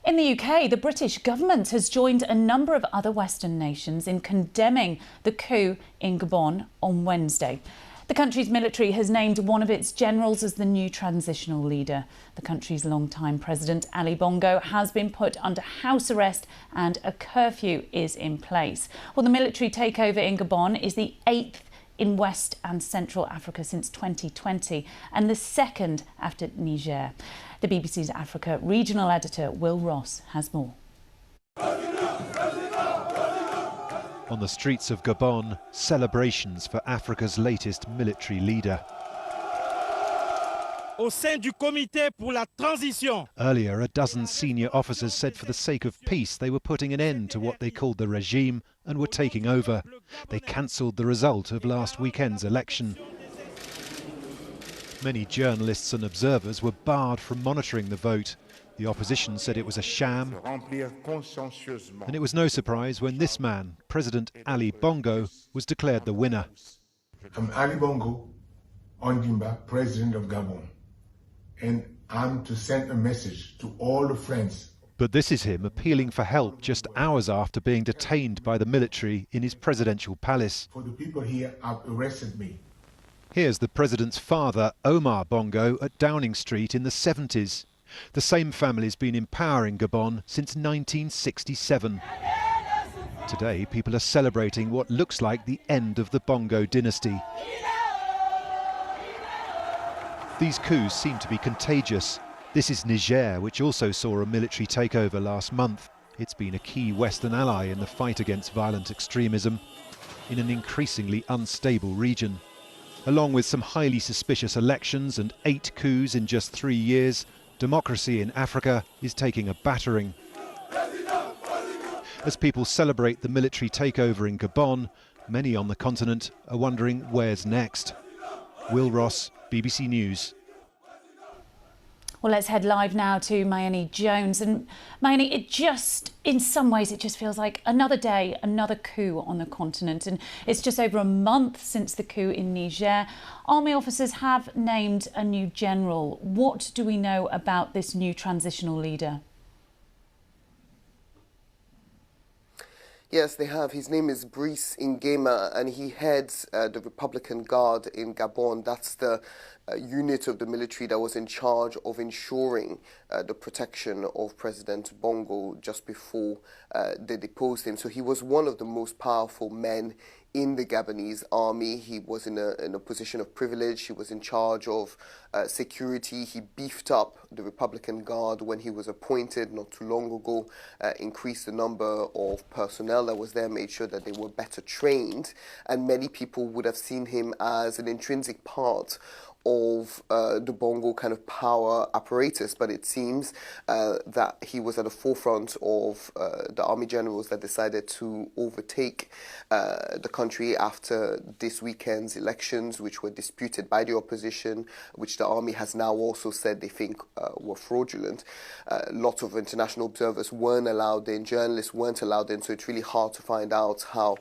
In the UK, the British government has joined a number of other Western nations in condemning the coup in Gabon on Wednesday. The country's military has named one of its generals as the new transitional leader. The country's longtime president, Ali Bongo, has been put under house arrest and a curfew is in place. Well, the military takeover in Gabon is the 8th in West and Central Africa since 2020 and the second after Niger. The BBC's Africa regional editor Will Ross has more. On the streets of Gabon, celebrations for Africa's latest military leader. Au sein du comité pour la transition. Earlier, a dozen senior officers said for the sake of peace they were putting an end to what they called the regime and were taking over. They cancelled the result of last weekend's election. Many journalists and observers were barred from monitoring the vote. The opposition said it was a sham, and it was no surprise when this man, President Ali Bongo, was declared the winner. I'm Ali Bongo Ondimba, President of Gabon, and I'm to send a message to all the friends. But this is him appealing for help just hours after being detained by the military in his presidential palace. For the people here have arrested me. Here's the president's father, Omar Bongo, at Downing Street in the 70s. The same family's been in power in Gabon since 1967. Today, people are celebrating what looks like the end of the Bongo dynasty. These coups seem to be contagious. This is Niger, which also saw a military takeover last month. It's been a key Western ally in the fight against violent extremism in an increasingly unstable region. Along with some highly suspicious elections and 8 coups in just 3 years, democracy in Africa is taking a battering. As people celebrate the military takeover in Gabon, many on the continent are wondering where's next. Will Ross, BBC News. Well, let's head live now to Mayeni Jones. And Mayeni, in some ways, it just feels like another day, another coup on the continent. And it's just over a month since the coup in Niger. Army officers have named a new general. What do we know about this new transitional leader? Yes, they have. His name is Brice Nguema, and he heads the Republican Guard in Gabon. That's the unit of the military that was in charge of ensuring the protection of President Bongo just before they deposed him. So he was one of the most powerful men in the Gabonese army. He was in a position of privilege. He was in charge of security. He beefed up the Republican Guard when he was appointed not too long ago, increased the number of personnel that was there, made sure that they were better trained. And many people would have seen him as an intrinsic part of the Bongo kind of power apparatus, but it seems that he was at the forefront of the army generals that decided to overtake the country after this weekend's elections, which were disputed by the opposition, which the army has now also said they think were fraudulent. Lots of international observers weren't allowed in, journalists weren't allowed in, so it's really hard to find out how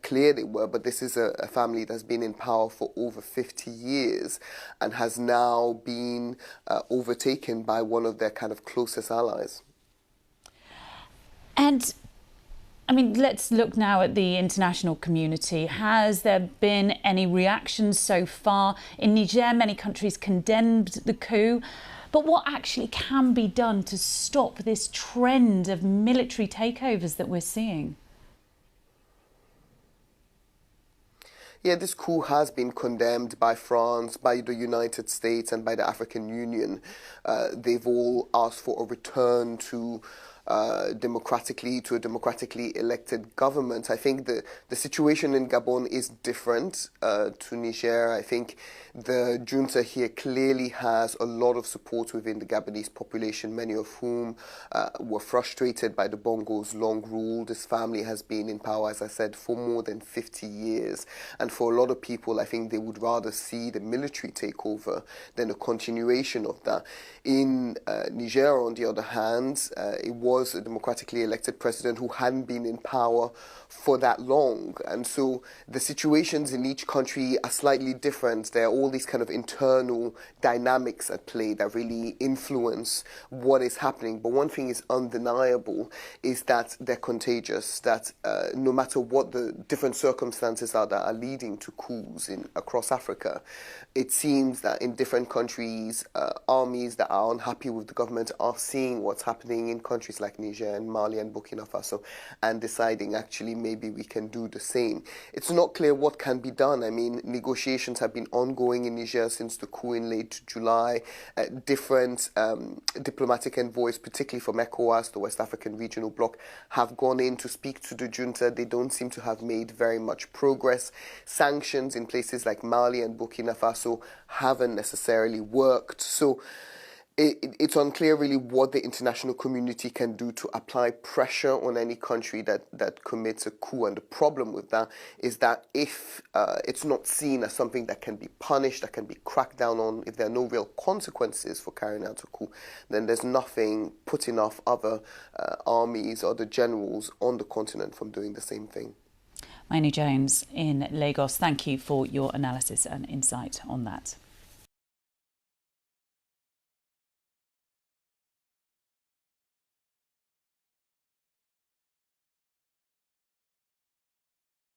clear they were. But this is a family that's been in power for over 50 years and has now been overtaken by one of their kind of closest allies. And let's look now at the international community. Has there been any reactions so far? In Niger, many countries condemned the coup. But what actually can be done to stop this trend of military takeovers that we're seeing? Yeah, this coup has been condemned by France, by the United States and by the African Union. They've all asked for a return to a democratically elected government. I think the situation in Gabon is different to Niger. I think the junta here clearly has a lot of support within the Gabonese population, many of whom were frustrated by the Bongo's long rule. This family has been in power, as I said, for more than 50 years. And for a lot of people, I think they would rather see the military takeover than a continuation of that. In Niger, on the other hand, it was was a democratically elected president who hadn't been in power for that long. And so the situations in each country are slightly different. There are all these kind of internal dynamics at play that really influence what is happening. But one thing is undeniable is that they're contagious, that no matter what the different circumstances are that are leading to coups across Africa, it seems that in different countries, armies that are unhappy with the government are seeing what's happening in countries like Niger and Mali and Burkina Faso and deciding actually maybe we can do the same. It's not clear what can be done. I mean, negotiations have been ongoing in Niger since the coup in late July. Different diplomatic envoys, particularly from ECOWAS, the West African Regional Bloc, have gone in to speak to the junta. They don't seem to have made very much progress. Sanctions in places like Mali and Burkina Faso haven't necessarily worked. So it's unclear really what the international community can do to apply pressure on any country that commits a coup. And the problem with that is that if it's not seen as something that can be punished, that can be cracked down on, if there are no real consequences for carrying out a coup, then there's nothing putting off other armies or the generals on the continent from doing the same thing. Maini Jones in Lagos, thank you for your analysis and insight on that.